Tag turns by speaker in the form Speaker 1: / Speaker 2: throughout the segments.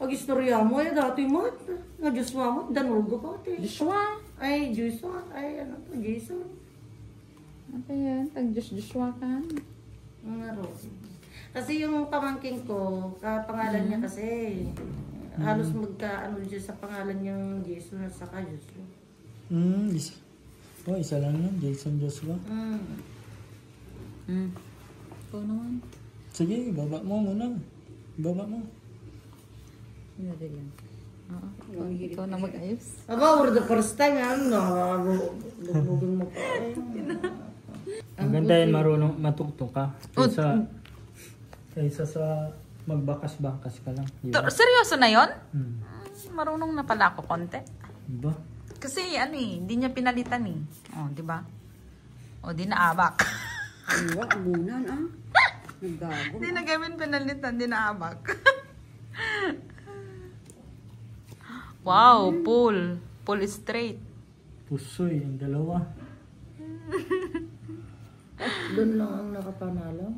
Speaker 1: Pag istorya mo, dati mo, nga Diyos mo, danulgo ko, te.
Speaker 2: Joshua.
Speaker 1: Ay, Joshua, ay, ano to, Jason.
Speaker 2: Ano yan? Joshua kan?
Speaker 1: Nga kasi yung pamangking ko, kapangalan niya kasi, halos magka-ano dyan sa pangalan niyang Jason at saka Joshua.
Speaker 3: Oh, isa lang yun, Jason Joshua.
Speaker 2: Ikaw naman.
Speaker 3: Sige, baba mo muna. Baba mo.
Speaker 2: Hindi din yan. Oo. Ikaw na mag-ayos.
Speaker 1: Aba, for the first time, bugbugin mo pa.
Speaker 3: Maganda yun, marunong matugtog ka. Kaysa sa magbakas-bakas ka lang. Diba?
Speaker 2: Seryoso na yon? Marunong na pala ako konti.
Speaker 3: Diba?
Speaker 2: Kasi hindi niya pinalitan eh. O, di ba? O, di naabak.
Speaker 4: Iwa, amunan Naggago.
Speaker 2: Di na Kevin pinalitan, di naabak. Wow, pull. Pull straight.
Speaker 3: Pusoy, ang dalawa.
Speaker 1: Doon lang ang nakapanalo.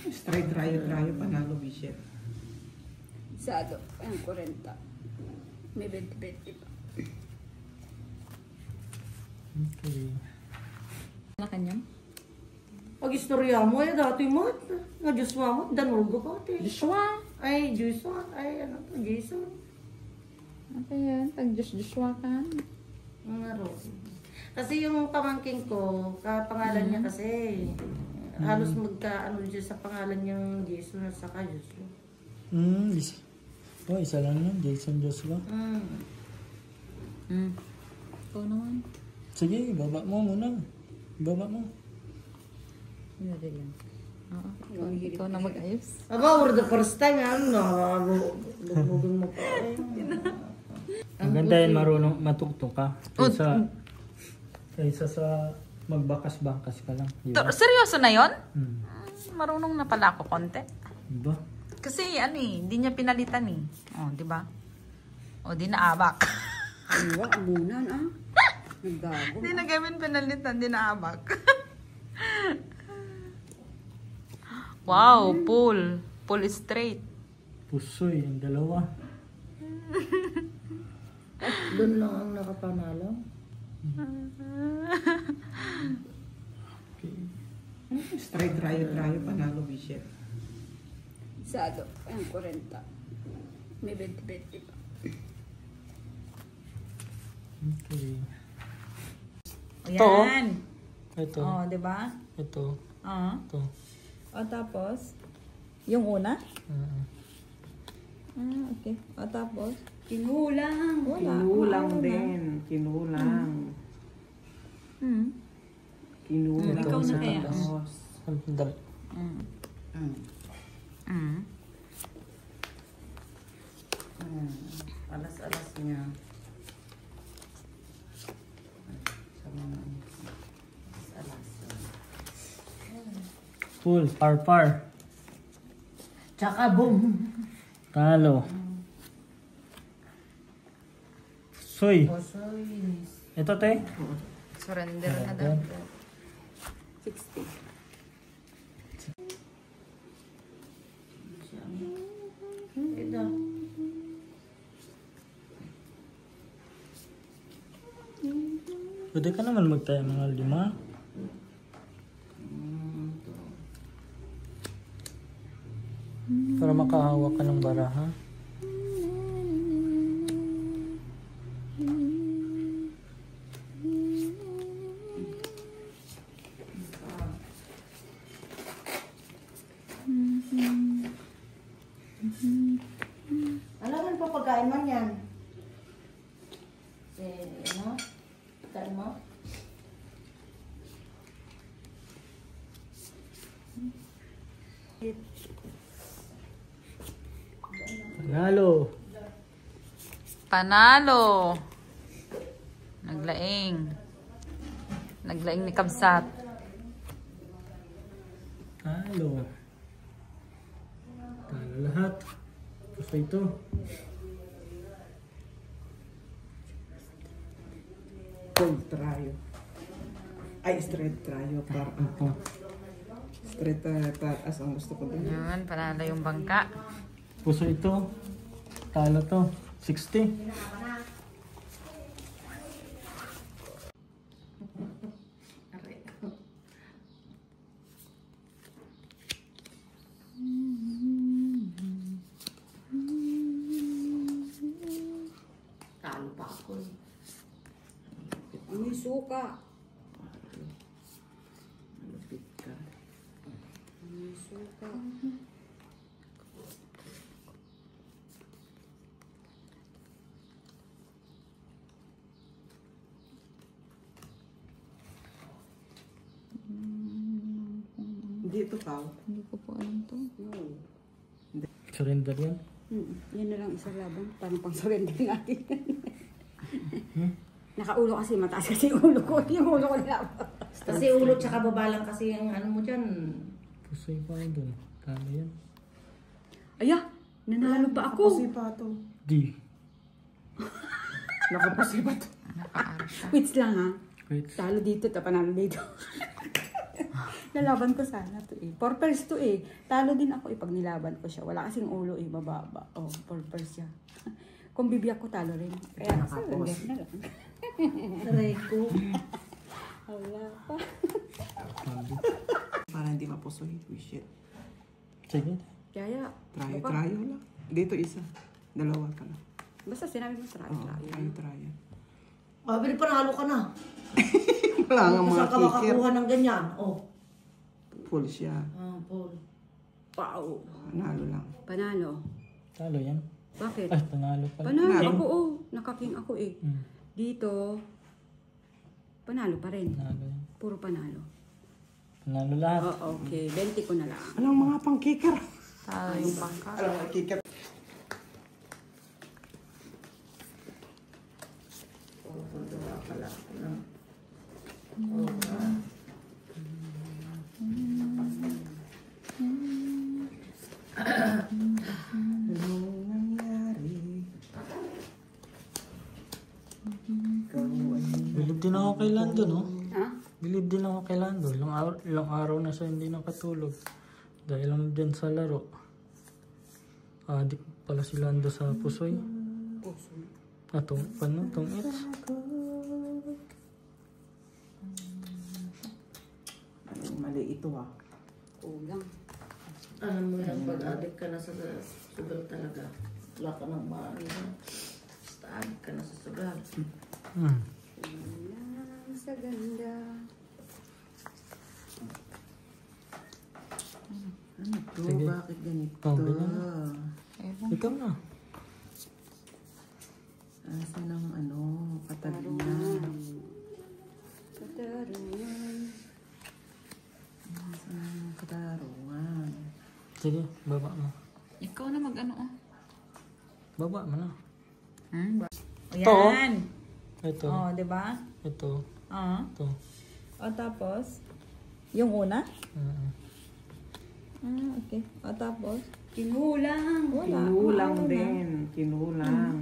Speaker 5: Straight rayo panalo Bishop.
Speaker 4: Sado, ang 40. May 20-20 pa.
Speaker 3: Okay.
Speaker 2: Na kanyang?
Speaker 1: Pag istorya mo, dati mo, nga Diyos mo, danulgo ko, te.
Speaker 2: Joshua.
Speaker 1: Ay, Joshua, ay, ano to, Jason.
Speaker 2: Ano yan? Joshua kan?
Speaker 1: Nga kasi yung pamangking ko, kapangalan niya kasi, halos magka-ano dyan sa pangalan niyang Jason at saka Joshua.
Speaker 3: Oh, isa lang yun, Jason Joshua.
Speaker 2: Ikaw naman.
Speaker 3: Sige, baba mo muna. Baba mo.
Speaker 2: Hindi din yan. Oo. Ikaw na mag-ayos.
Speaker 1: Aba, for the first time, bugbugin mo pa.
Speaker 3: Maganda yun, marunong matugtog ka. Kaysa sa magbakas-bakas ka lang. Diba?
Speaker 2: Seryoso na yon? Marunong na pala ako konti.
Speaker 3: Diba?
Speaker 2: Kasi hindi niya pinalitan eh. O, di ba? O, di naabak.
Speaker 4: Iwa, amunan Naggago.
Speaker 2: Di na Kevin pinalitan, di naabak. Wow, pull. Pull straight.
Speaker 3: Pusoy, ang dalawa.
Speaker 1: Doon lang ang nakapanalo.
Speaker 5: Straight rayo panalo Bishop.
Speaker 4: Sado, ang 40. May 20-20 pa.
Speaker 3: Okay.
Speaker 2: O yan.
Speaker 3: Ito.
Speaker 2: O, di ba?
Speaker 3: Ito. Ito.
Speaker 2: O, tapos? Yung una? Okay. O, tapos?
Speaker 4: Kinulang.
Speaker 2: Wala.
Speaker 5: Kinulang din. Kinulang. Kinulang.
Speaker 2: Ikaw na kaya.
Speaker 5: Tapos.
Speaker 1: Alas-alas niya.
Speaker 3: Full, par.
Speaker 1: Tsaka boom.
Speaker 3: Talo. Soy. Ito, te.
Speaker 2: Surrender na daw.
Speaker 4: 60.
Speaker 1: Ito.
Speaker 3: Pwede ka naman magtayo mga 5. Para makahawak ka ng baraha.
Speaker 1: Ano pa pagkain man yan? Ano? Pagkain mo?
Speaker 3: Panalo.
Speaker 2: Panalo. Naglaing. Naglaing ni Kabsat.
Speaker 3: Talo. Talo lahat. Gusto ito.
Speaker 5: Full trayo. Ay, straight trayo.
Speaker 3: Ito.
Speaker 5: as ang gusto ko din.
Speaker 2: Yun, panalo yung bangka.
Speaker 3: Puso ito. Talo to. 60.
Speaker 1: Aray. Talo pa ako.
Speaker 4: May suka.
Speaker 5: Malupit ka.
Speaker 4: May suka.
Speaker 5: Hindi ito tao.
Speaker 2: Hindi ko po alam to.
Speaker 4: No.
Speaker 3: Surrender yan.
Speaker 4: Yan na lang isa laban. Parang pang surrender natin. Nakaulo kasi, mataas kasi yung ulo ko. Yung ulo ko nila.
Speaker 1: Kasi ulo tsaka babalang kasi ang ano mo dyan.
Speaker 3: Puso yung pa doon. Talo yan.
Speaker 4: Aya, nanalo pa ako.
Speaker 5: Nakapusi pa ito.
Speaker 3: D.
Speaker 5: Nakapusi pa ito.
Speaker 2: Nakaaro siya.
Speaker 4: Wait lang ha.
Speaker 3: Wait.
Speaker 4: Talo dito, panalo dito. Nalaban ko sana to eh. Purpose to eh. Talo din ako pag nilaban ko siya. Wala kasing ulo eh, bababa. Oh, purpose siya. Kung bibiyak ko, talo rin. Kaya
Speaker 5: Nakapos.
Speaker 4: surrender na lang.
Speaker 1: Aray ko.
Speaker 4: Wala pa.
Speaker 5: Para hindi mapusoy. Shit.
Speaker 3: Sige.
Speaker 4: Kaya,
Speaker 5: Try lang. Dito isa. Dalawa ka na.
Speaker 4: basta sinabi mo try.
Speaker 5: Try.
Speaker 1: Mabili panalo ka na.
Speaker 5: Wala nga mga
Speaker 1: Saan ka
Speaker 5: kicker.
Speaker 1: makakuha ng ganyan? Oh.
Speaker 5: Full siya.
Speaker 1: Ah, Paul.
Speaker 4: Wow.
Speaker 5: Panalo lang.
Speaker 4: Panalo.
Speaker 3: Talo yan.
Speaker 4: Bakit?
Speaker 3: Ay, panalo pala.
Speaker 4: Panalo
Speaker 3: King.
Speaker 4: ako oh. Nakaking ako eh.
Speaker 3: Hmm.
Speaker 4: Dito, panalo pa rin.
Speaker 3: Panalo yan.
Speaker 4: Puro panalo.
Speaker 3: Panalo lahat.
Speaker 4: Oh, okay. 20 ko na lang.
Speaker 5: Anong mga pang kicker?
Speaker 2: Talo yung bangka.
Speaker 5: Alam mga kicker.
Speaker 1: Pala.
Speaker 5: Anong nangyari? Ikaw ay
Speaker 3: Bilib din ako kay Lando, no?
Speaker 4: Ha?
Speaker 3: Bilib din ako kay Lando. Ilang araw na siya hindi nakatulog. Dahil lang dyan sa laro. Adik pala si Lando sa pusoy.
Speaker 4: Puso.
Speaker 3: Atong paano? Tong it's.
Speaker 5: mali ito ah.
Speaker 4: Kulang.
Speaker 1: Alam mo yan, pag-addict ka na sa sugal talaga. Wala ka nang maano. Basta addict ka na sa sugal.
Speaker 3: Hmm.
Speaker 4: Kulang sa ganda.
Speaker 5: Ano to?
Speaker 3: Sige.
Speaker 5: Bakit ganito?
Speaker 3: Oh, ganyan na.
Speaker 2: Ewan.
Speaker 3: Ikaw na.
Speaker 5: Asan ang ano? Katarungan.
Speaker 4: Katarungan.
Speaker 5: Asan ang katarungan?
Speaker 3: Sige, baba mo.
Speaker 2: Ikaw na mag-ano oh.
Speaker 3: Baba mo na.
Speaker 2: Ito. Yan.
Speaker 3: Ito.
Speaker 2: Oh, di ba?
Speaker 3: Ito.
Speaker 2: Ah.
Speaker 3: Ito.
Speaker 2: O tapos, yung una? Okay. O tapos,
Speaker 4: Kinulang.
Speaker 2: wala.
Speaker 5: Kinulang
Speaker 2: Wala na.
Speaker 5: din. Kinulang.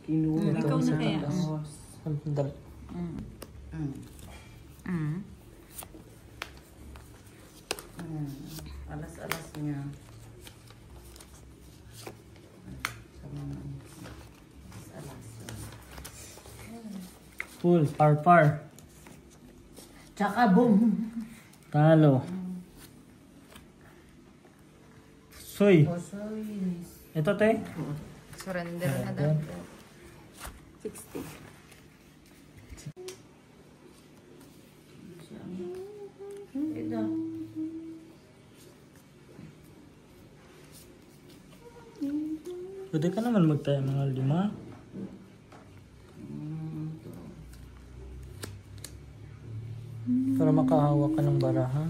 Speaker 5: Kinulang.
Speaker 2: Ikaw na
Speaker 5: sa
Speaker 2: kaya?
Speaker 5: tapos.
Speaker 3: Sandali.
Speaker 1: Alas-alas niya. Alas.
Speaker 3: Full. Par.
Speaker 1: Tsaka boom.
Speaker 3: Talo. Soy.
Speaker 1: Osoy.
Speaker 3: Ito, te.
Speaker 2: Surrender na daw.
Speaker 4: 60.
Speaker 1: Ito.
Speaker 3: Pwede ka naman magtayo mga 5. Para makahawak ka ng baraha.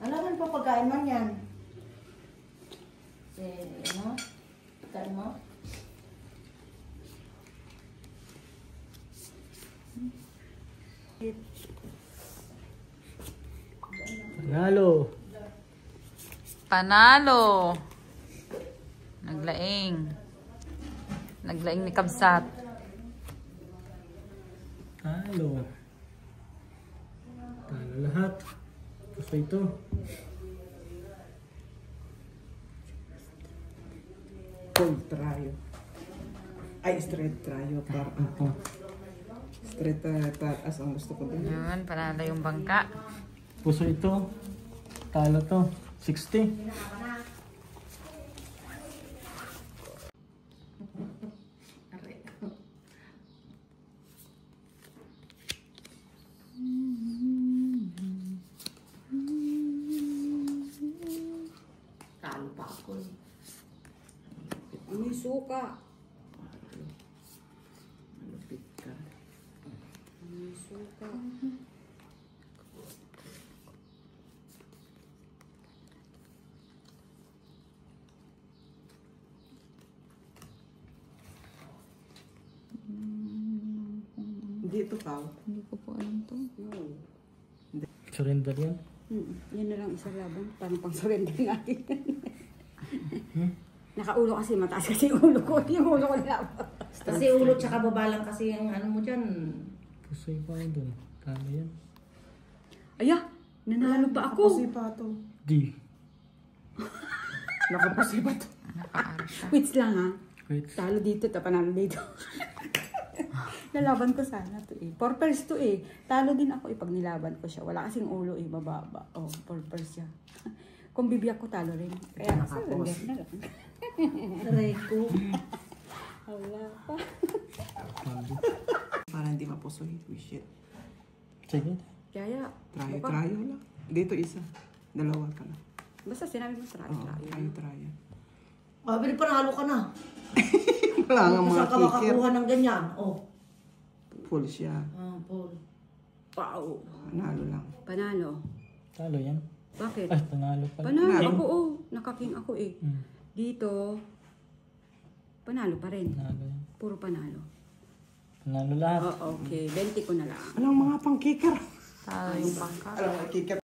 Speaker 1: Alam mo pa pagkain man yan. Ano? Pagkain mo?
Speaker 3: Panalo.
Speaker 2: Panalo. Naglaing. Naglaing ni Kabsat.
Speaker 3: Talo. Talo lahat. Gusto ito.
Speaker 5: Cold trio. Ay, straight trio.
Speaker 3: Ito.
Speaker 5: Straight taas ang gusto ko din.
Speaker 2: Yun, panalo yung bangka.
Speaker 3: Puso ito. Talo to. 60.
Speaker 1: Talo pa ako.
Speaker 4: May suka.
Speaker 5: Malupit ka.
Speaker 4: May suka.
Speaker 5: Hindi ito ka.
Speaker 2: Hindi ko po alam to.
Speaker 4: No.
Speaker 3: Surrender yan.
Speaker 4: Yan na lang isang laban. Parang pang surrender natin. Nakaulo kasi, mataas kasi yung ulo ko. Yung ulo ko nilaban.
Speaker 1: Kasi ulo tsaka baba lang kasi yung ano mo dyan.
Speaker 3: Puso pa ako dun. Talo yan.
Speaker 4: Aya, nanalo pa ako.
Speaker 5: Nakapasipa to.
Speaker 3: D.
Speaker 5: Nakapasipa to.
Speaker 2: Nakaarsa.
Speaker 4: Wait lang ha.
Speaker 3: Wait.
Speaker 4: Talo dito, panalo dito. Nalaban ko sana to eh. Purpose to eh. Talo din ako pag nilaban ko siya. Wala kasing ulo eh, mababa. Oh, purpose siya. Kung bibiyak ko, talo rin. Kaya surrender na lang.
Speaker 1: Aray ko.
Speaker 4: Wala pa.
Speaker 5: Para hindi mapusoy. Wish it.
Speaker 3: Sige.
Speaker 4: Kaya,
Speaker 5: Trio
Speaker 4: baka-
Speaker 5: lang. Dito isa. Dalawa ka na.
Speaker 4: basta sinabi mo try.
Speaker 5: Oo, trio.
Speaker 1: Mabili panalo ka na.
Speaker 5: Wala nga mga
Speaker 1: Saan ka
Speaker 5: kicker.
Speaker 1: makakuha ng ganyan? Oh.
Speaker 5: Full siya.
Speaker 1: Paul.
Speaker 4: Wow.
Speaker 5: Panalo lang.
Speaker 4: Panalo.
Speaker 3: Talo yan.
Speaker 4: Bakit?
Speaker 3: Ay, panalo pala.
Speaker 4: Panalo.
Speaker 3: King.
Speaker 4: Ako oh. Nakaking ako eh.
Speaker 3: Hmm.
Speaker 4: Dito, panalo pa rin.
Speaker 3: Panalo yan.
Speaker 4: Puro panalo.
Speaker 3: Panalo lahat.
Speaker 4: Oh, okay. 20 ko na lang.
Speaker 5: Anong mga pang kicker?
Speaker 2: Talo yung bangka.
Speaker 5: Alam mo, kicker.